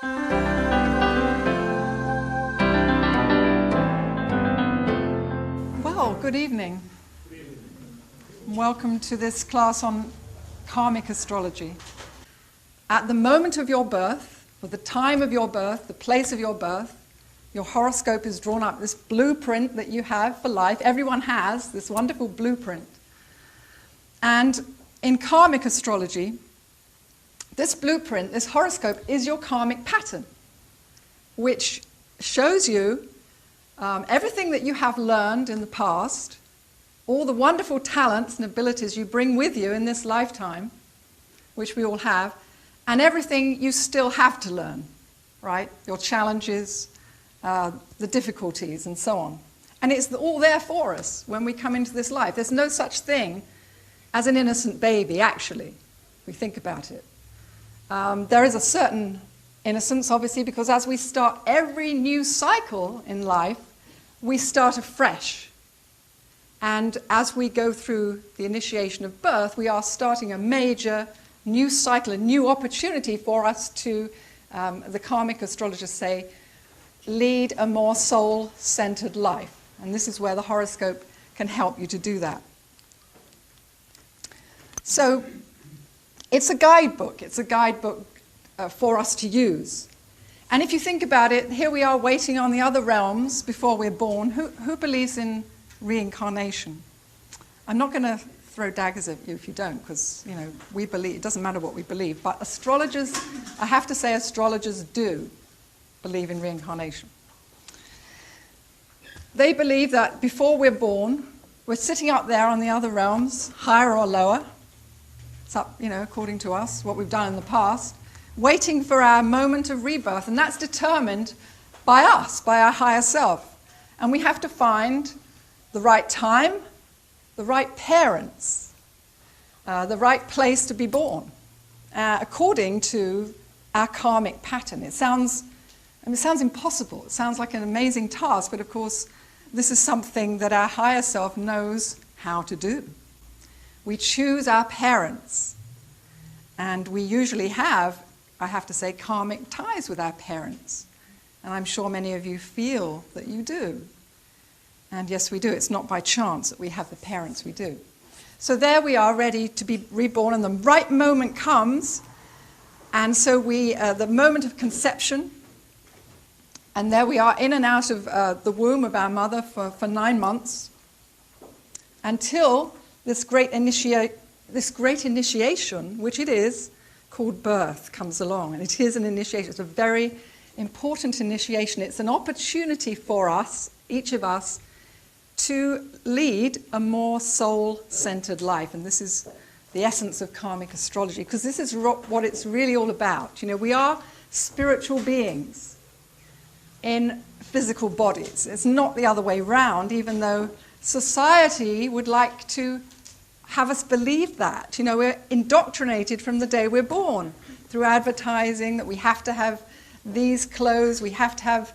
Well, good evening. Welcome to this class on Karmic astrology. At the moment of your birth, or the time of your birth, the place of your birth, your horoscope is drawn up, this blueprint that you have for life. Everyone has this wonderful blueprint. And in Karmic astrology, this blueprint, this horoscope, is your karmic pattern, which shows you everything that you have learned in the past, all the wonderful talents and abilities you bring with you in this lifetime, which we all have, and everything you still have to learn, right? Your challenges, the difficulties, and so on. And it's all there for us when we come into this life. There's no such thing as an innocent baby, actually, if we think about it. There is a certain innocence, obviously, because as we start every new cycle in life, we start afresh. And as we go through the initiation of birth, we are starting a major new cycle, a new opportunity for us to, the karmic astrologers say, lead a more soul-centered life. And this is where the horoscope can help you to do that. So it's a guidebook. It's a guidebook for us to use. And if you think about it, here we are waiting on the other realms before we're born. Who believes in reincarnation? I'm not going to throw daggers at you if you don't, because we believe. It doesn't matter what we believe. But astrologers, I have to say, astrologers do believe in reincarnation. They believe that before we're born, we're sitting up there on the other realms, higher or lower. It's up, according to us, what we've done in the past, waiting for our moment of rebirth. And that's determined by us, by our higher self. And we have to find the right time, the right parents, the right place to be born, according to our karmic pattern. It sounds impossible. It sounds like an amazing task, but of course, this is something that our higher self knows how to do. We choose our parents, and we usually have, I have to say, karmic ties with our parents. And I'm sure many of you feel that you do. And yes, we do. It's not by chance that we have the parents we do. So there we are, ready to be reborn, and the right moment comes. And so the moment of conception, and there we are in and out of the womb of our mother for 9 months, until this great initiation, which it is, called birth, comes along. And it is an initiation. It's a very important initiation. It's an opportunity for us, each of us, to lead a more soul-centered life. And this is the essence of karmic astrology, because this is what it's really all about. We are spiritual beings in physical bodies. It's not the other way round, even though society would like to have us believe that. We're indoctrinated from the day we're born through advertising that we have to have these clothes, we have to have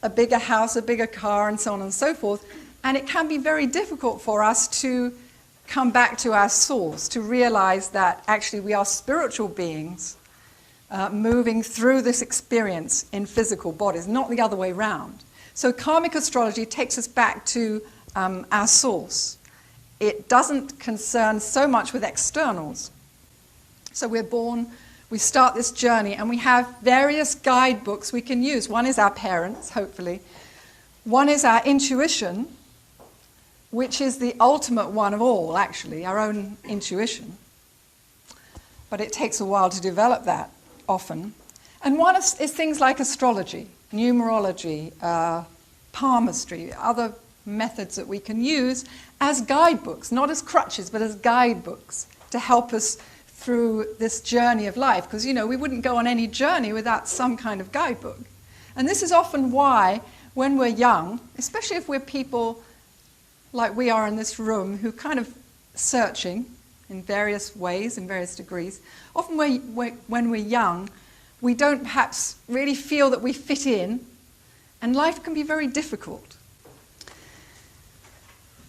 a bigger house, a bigger car, and so on and so forth. And it can be very difficult for us to come back to our source, to realize that actually we are spiritual beings moving through this experience in physical bodies, not the other way round. So karmic astrology takes us back to our source. It doesn't concern so much with externals. So we're born, we start this journey, and we have various guidebooks we can use. One is our parents, hopefully. One is our intuition, which is the ultimate one of all, actually, our own intuition. But it takes a while to develop that, often. And one is things like astrology, numerology, palmistry, other methods that we can use as guidebooks, not as crutches, but as guidebooks to help us through this journey of life. Because, we wouldn't go on any journey without some kind of guidebook. And this is often why, when we're young, especially if we're people like we are in this room, who kind of searching in various ways, in various degrees, often when we're young, we don't perhaps really feel that we fit in, and life can be very difficult.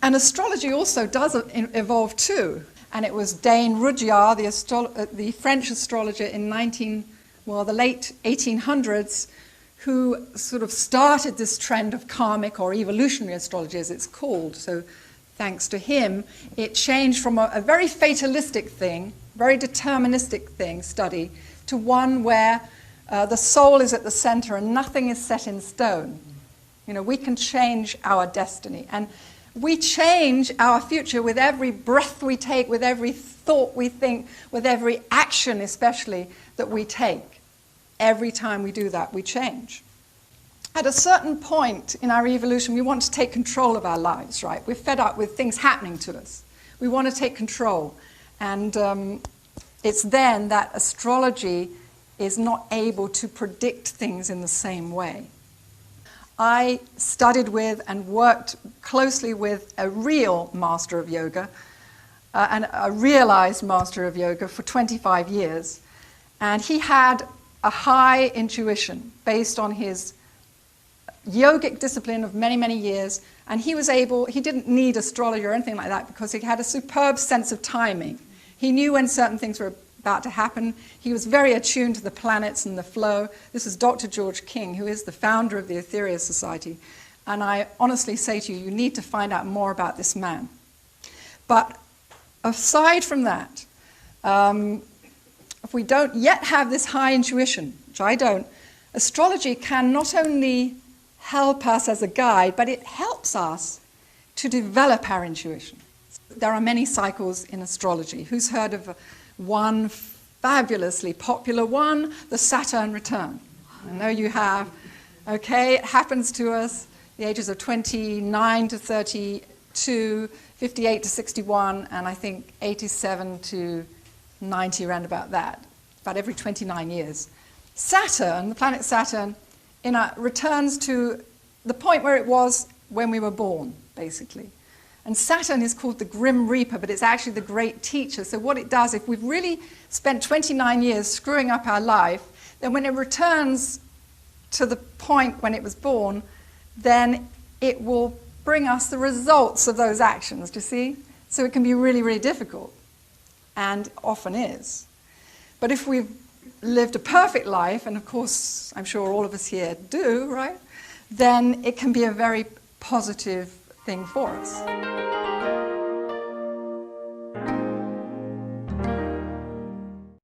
And astrology also does evolve too. And it was Dane Rudhyar, the French astrologer in 19 well, the late 1800s, who sort of started this trend of karmic or evolutionary astrology, as it's called. So thanks to him, it changed from a very fatalistic thing, very deterministic study, to one where the soul is at the center and nothing is set in stone. You know, we can change our destiny. And we change our future with every breath we take, with every thought we think, with every action especially that we take. Every time we do that, we change. At a certain point in our evolution, we want to take control of our lives, right? We're fed up with things happening to us. We want to take control. And it's then that astrology is not able to predict things in the same way. I studied with and worked closely with a real master of yoga, and a realized master of yoga for 25 years. And he had a high intuition based on his yogic discipline of many, many years. And he didn't need astrology or anything like that because he had a superb sense of timing. He knew when certain things were about to happen. He was very attuned to the planets and the flow. This is Dr. George King, who is the founder of the Aetherius Society. And I honestly say to you, you need to find out more about this man. But aside from that, if we don't yet have this high intuition, which I don't, astrology can not only help us as a guide, but it helps us to develop our intuition. There are many cycles in astrology. Who's heard of one fabulously popular one, the Saturn return? I know you have. Okay, it happens to us the ages of 29 to 32, 58 to 61, and I think 87 to 90, around about that, about every 29 years. Saturn, the planet Saturn, returns to the point where it was when we were born, basically. And Saturn is called the Grim Reaper, but it's actually the great teacher. So what it does, if we've really spent 29 years screwing up our life, then when it returns to the point when it was born, then it will bring us the results of those actions, do you see? So it can be really, really difficult, and often is. But if we've lived a perfect life, and of course I'm sure all of us here do, right, then it can be a very positive thing for us.